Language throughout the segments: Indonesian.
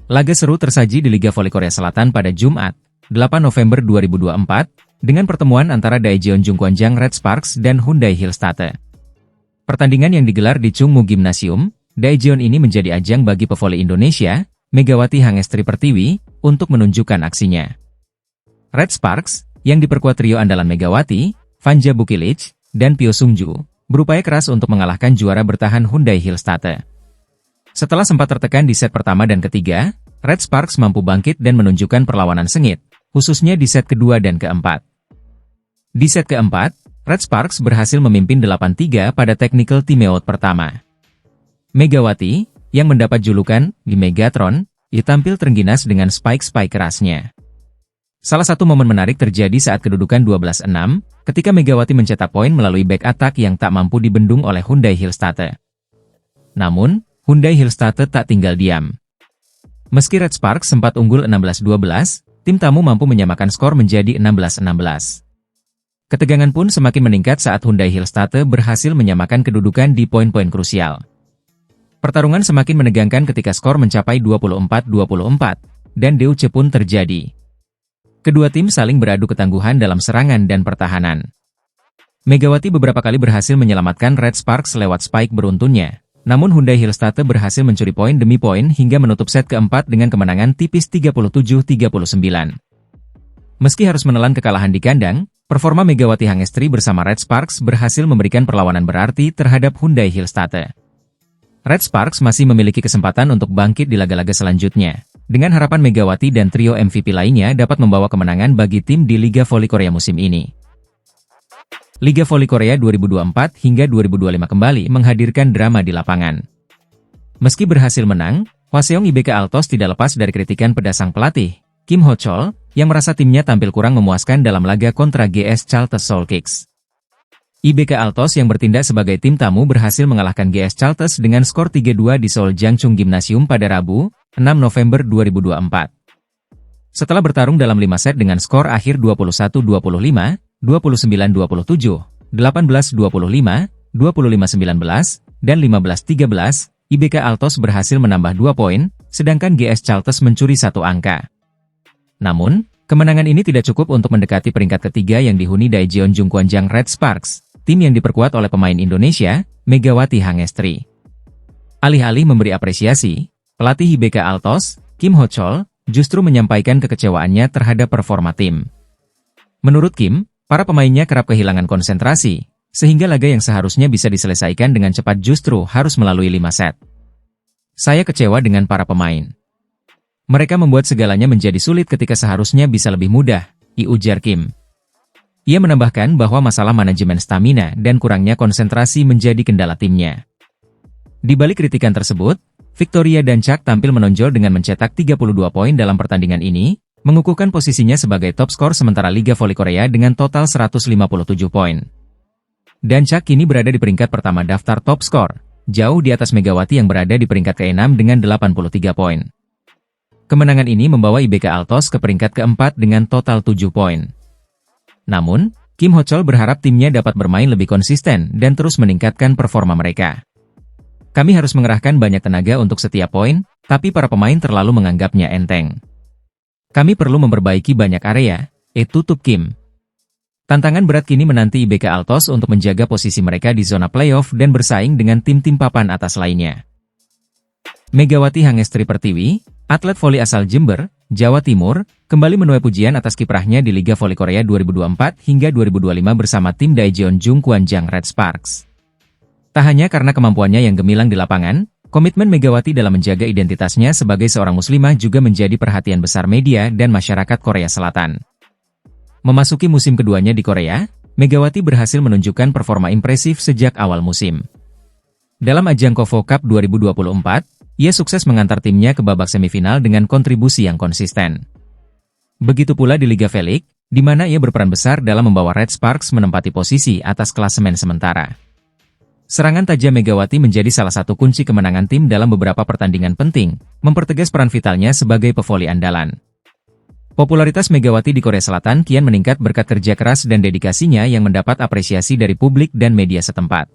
Laga seru tersaji di Liga Voli Korea Selatan pada Jumat, 8 November 2024, dengan pertemuan antara Daejeon Jungkwanjang Red Sparks dan Hyundai Hillstatte. Pertandingan yang digelar di Chungmu Gymnasium, Daejeon ini menjadi ajang bagi pevoli Indonesia, Megawati Hangestri Pertiwi, untuk menunjukkan aksinya. Red Sparks, yang diperkuat trio andalan Megawati, Vanja Bukilic, dan Pyo Sungju, berupaya keras untuk mengalahkan juara bertahan Hyundai Hillstatte. Setelah sempat tertekan di set pertama dan ketiga, Red Sparks mampu bangkit dan menunjukkan perlawanan sengit, khususnya di set kedua dan keempat. Di set keempat, Red Sparks berhasil memimpin 8-3 pada technical timeout pertama. Megawati, yang mendapat julukan di Megatron, tampil terengginas dengan spike-spike kerasnya. Salah satu momen menarik terjadi saat kedudukan 12-6, ketika Megawati mencetak poin melalui back attack yang tak mampu dibendung oleh Hyundai Hillstatte. Namun, Hyundai Hillstatte tak tinggal diam. Meski Red Sparks sempat unggul 16-12, tim tamu mampu menyamakan skor menjadi 16-16. Ketegangan pun semakin meningkat saat Hyundai Hillstatte berhasil menyamakan kedudukan di poin-poin krusial. Pertarungan semakin menegangkan ketika skor mencapai 24-24, dan DUC pun terjadi. Kedua tim saling beradu ketangguhan dalam serangan dan pertahanan. Megawati beberapa kali berhasil menyelamatkan Red Sparks lewat spike beruntunnya. Namun Hyundai Hillstatte berhasil mencuri poin demi poin hingga menutup set keempat dengan kemenangan tipis 37-39. Meski harus menelan kekalahan di kandang, performa Megawati Hangestri bersama Red Sparks berhasil memberikan perlawanan berarti terhadap Hyundai Hillstatte. Red Sparks masih memiliki kesempatan untuk bangkit di laga-laga selanjutnya, dengan harapan Megawati dan trio MVP lainnya dapat membawa kemenangan bagi tim di Liga Voli Korea musim ini. Liga Voli Korea 2024 hingga 2025 kembali menghadirkan drama di lapangan. Meski berhasil menang, Hwaseong IBK Altos tidak lepas dari kritikan pedas sang pelatih, Kim Ho-chol, yang merasa timnya tampil kurang memuaskan dalam laga kontra GS Chalters Seoul Kicks. IBK Altos yang bertindak sebagai tim tamu berhasil mengalahkan GS Chalters dengan skor 3-2 di Seoul Jangchung Gymnasium pada Rabu, 6 November 2024. Setelah bertarung dalam 5 set dengan skor akhir 21-25, 29-27, 18-25, 25-19, dan 15-13, IBK Altos berhasil menambah 2 poin, sedangkan GS Chalters mencuri 1 angka. Namun, kemenangan ini tidak cukup untuk mendekati peringkat ketiga yang dihuni Daejeon Jungkwanjang Red Sparks, tim yang diperkuat oleh pemain Indonesia, Megawati Hangestri. Alih-alih memberi apresiasi, pelatih IBK Altos, Kim Ho-chol, justru menyampaikan kekecewaannya terhadap performa tim. Menurut Kim, para pemainnya kerap kehilangan konsentrasi, sehingga laga yang seharusnya bisa diselesaikan dengan cepat justru harus melalui 5 set. Saya kecewa dengan para pemain. Mereka membuat segalanya menjadi sulit ketika seharusnya bisa lebih mudah, ujar Kim. Ia menambahkan bahwa masalah manajemen stamina dan kurangnya konsentrasi menjadi kendala timnya. Di balik kritikan tersebut, Victoria Dancak tampil menonjol dengan mencetak 32 poin dalam pertandingan ini, mengukuhkan posisinya sebagai top skor sementara Liga Voli Korea dengan total 157 poin. Dancak kini berada di peringkat pertama daftar top skor, jauh di atas Megawati yang berada di peringkat ke-6 dengan 83 poin. Kemenangan ini membawa IBK Altos ke peringkat keempat dengan total 7 poin. Namun, Kim Ho-chol berharap timnya dapat bermain lebih konsisten dan terus meningkatkan performa mereka. Kami harus mengerahkan banyak tenaga untuk setiap poin, tapi para pemain terlalu menganggapnya enteng. Kami perlu memperbaiki banyak area, tutup Kim. Tantangan berat kini menanti IBK Altos untuk menjaga posisi mereka di zona playoff dan bersaing dengan tim-tim papan atas lainnya. Megawati Hangestri Pertiwi, atlet voli asal Jember, Jawa Timur, kembali menuai pujian atas kiprahnya di Liga Voli Korea 2024 hingga 2025 bersama tim Daejeon Jungkwanjang Red Sparks. Tak hanya karena kemampuannya yang gemilang di lapangan, komitmen Megawati dalam menjaga identitasnya sebagai seorang muslimah juga menjadi perhatian besar media dan masyarakat Korea Selatan. Memasuki musim keduanya di Korea, Megawati berhasil menunjukkan performa impresif sejak awal musim. Dalam ajang KOFO Cup 2024, ia sukses mengantar timnya ke babak semifinal dengan kontribusi yang konsisten. Begitu pula di Liga V-League, di mana ia berperan besar dalam membawa Red Sparks menempati posisi atas klasemen sementara. Serangan tajam Megawati menjadi salah satu kunci kemenangan tim dalam beberapa pertandingan penting, mempertegas peran vitalnya sebagai pevoli andalan. Popularitas Megawati di Korea Selatan kian meningkat berkat kerja keras dan dedikasinya yang mendapat apresiasi dari publik dan media setempat.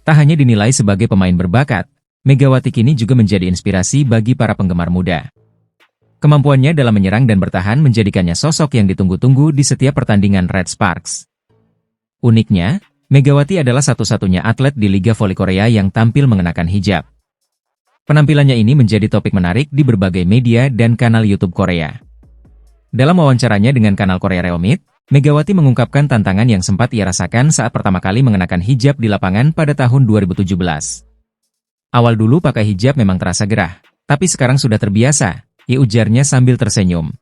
Tak hanya dinilai sebagai pemain berbakat, Megawati kini juga menjadi inspirasi bagi para penggemar muda. Kemampuannya dalam menyerang dan bertahan menjadikannya sosok yang ditunggu-tunggu di setiap pertandingan Red Sparks. Uniknya, Megawati adalah satu-satunya atlet di Liga Voli Korea yang tampil mengenakan hijab. Penampilannya ini menjadi topik menarik di berbagai media dan kanal YouTube Korea. Dalam wawancaranya dengan kanal Korea Reomit, Megawati mengungkapkan tantangan yang sempat ia rasakan saat pertama kali mengenakan hijab di lapangan pada tahun 2017. Awal dulu pakai hijab memang terasa gerah, tapi sekarang sudah terbiasa, ujarnya sambil tersenyum.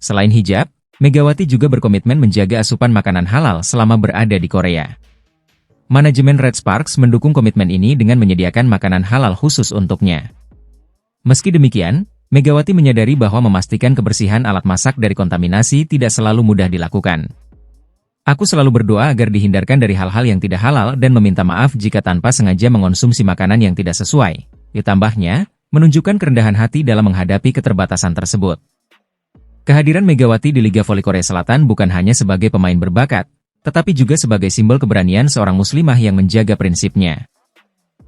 Selain hijab, Megawati juga berkomitmen menjaga asupan makanan halal selama berada di Korea. Manajemen Red Sparks mendukung komitmen ini dengan menyediakan makanan halal khusus untuknya. Meski demikian, Megawati menyadari bahwa memastikan kebersihan alat masak dari kontaminasi tidak selalu mudah dilakukan. Aku selalu berdoa agar dihindarkan dari hal-hal yang tidak halal dan meminta maaf jika tanpa sengaja mengonsumsi makanan yang tidak sesuai. Ditambahnya, menunjukkan kerendahan hati dalam menghadapi keterbatasan tersebut. Kehadiran Megawati di Liga Voli Korea Selatan bukan hanya sebagai pemain berbakat, tetapi juga sebagai simbol keberanian seorang muslimah yang menjaga prinsipnya.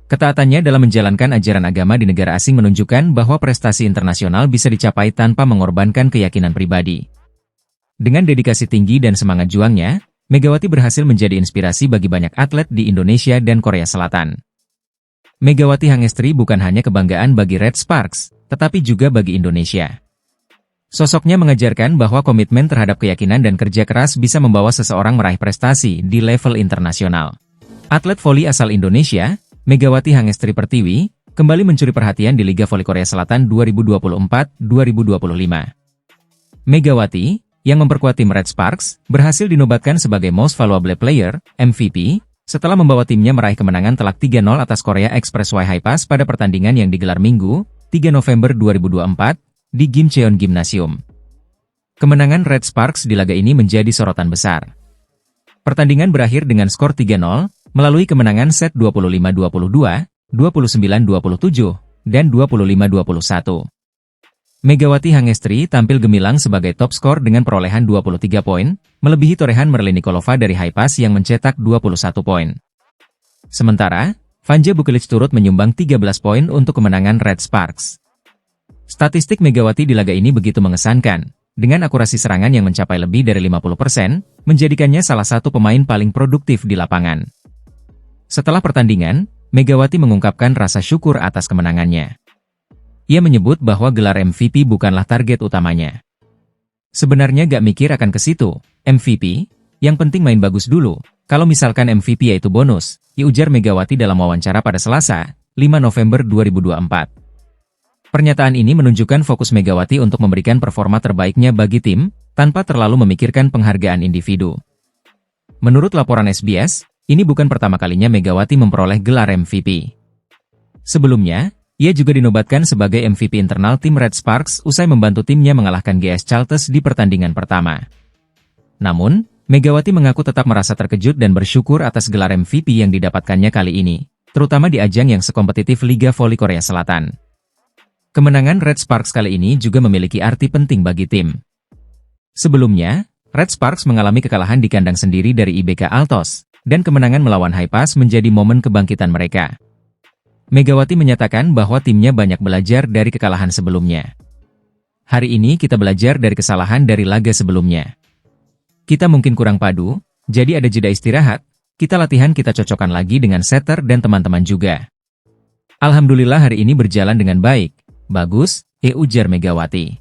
Ketaatannya dalam menjalankan ajaran agama di negara asing menunjukkan bahwa prestasi internasional bisa dicapai tanpa mengorbankan keyakinan pribadi. Dengan dedikasi tinggi dan semangat juangnya, Megawati berhasil menjadi inspirasi bagi banyak atlet di Indonesia dan Korea Selatan. Megawati Hangestri bukan hanya kebanggaan bagi Red Sparks, tetapi juga bagi Indonesia. Sosoknya mengajarkan bahwa komitmen terhadap keyakinan dan kerja keras bisa membawa seseorang meraih prestasi di level internasional. Atlet voli asal Indonesia, Megawati Hangestri Pertiwi, kembali mencuri perhatian di Liga Voli Korea Selatan 2024-2025. Megawati, yang memperkuat tim Red Sparks, berhasil dinobatkan sebagai Most Valuable Player, MVP, setelah membawa timnya meraih kemenangan telak 3-0 atas Korea Expressway High Pass pada pertandingan yang digelar Minggu, 3 November 2024, di Gimcheon Gymnasium. Kemenangan Red Sparks di laga ini menjadi sorotan besar. Pertandingan berakhir dengan skor 3-0, melalui kemenangan set 25-22, 29-27, dan 25-21. Megawati Hangestri tampil gemilang sebagai top skor dengan perolehan 23 poin, melebihi torehan Merlin Nikolova dari High Pass yang mencetak 21 poin. Sementara, Vanja Bukelic turut menyumbang 13 poin untuk kemenangan Red Sparks. Statistik Megawati di laga ini begitu mengesankan, dengan akurasi serangan yang mencapai lebih dari 50%, menjadikannya salah satu pemain paling produktif di lapangan. Setelah pertandingan, Megawati mengungkapkan rasa syukur atas kemenangannya. Ia menyebut bahwa gelar MVP bukanlah target utamanya. Sebenarnya gak mikir akan ke situ, MVP, yang penting main bagus dulu, kalau misalkan MVP yaitu bonus, ujar Megawati dalam wawancara pada Selasa, 5 November 2024. Pernyataan ini menunjukkan fokus Megawati untuk memberikan performa terbaiknya bagi tim, tanpa terlalu memikirkan penghargaan individu. Menurut laporan SBS, ini bukan pertama kalinya Megawati memperoleh gelar MVP. Sebelumnya, ia juga dinobatkan sebagai MVP internal tim Red Sparks usai membantu timnya mengalahkan GS Chalters di pertandingan pertama. Namun, Megawati mengaku tetap merasa terkejut dan bersyukur atas gelar MVP yang didapatkannya kali ini, terutama di ajang yang sekompetitif Liga Voli Korea Selatan. Kemenangan Red Sparks kali ini juga memiliki arti penting bagi tim. Sebelumnya, Red Sparks mengalami kekalahan di kandang sendiri dari IBK Altos, dan kemenangan melawan High Pass menjadi momen kebangkitan mereka. Megawati menyatakan bahwa timnya banyak belajar dari kekalahan sebelumnya. Hari ini kita belajar dari kesalahan dari laga sebelumnya. Kita mungkin kurang padu, jadi ada jeda istirahat, kita latihan kita cocokkan lagi dengan setter dan teman-teman juga. Alhamdulillah hari ini berjalan dengan baik, bagus, ujar Megawati.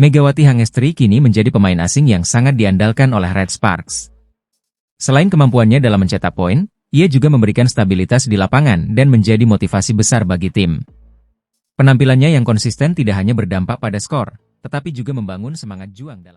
Megawati Hangestri kini menjadi pemain asing yang sangat diandalkan oleh Red Sparks. Selain kemampuannya dalam mencetak poin, ia juga memberikan stabilitas di lapangan dan menjadi motivasi besar bagi tim. Penampilannya yang konsisten tidak hanya berdampak pada skor, tetapi juga membangun semangat juang dalam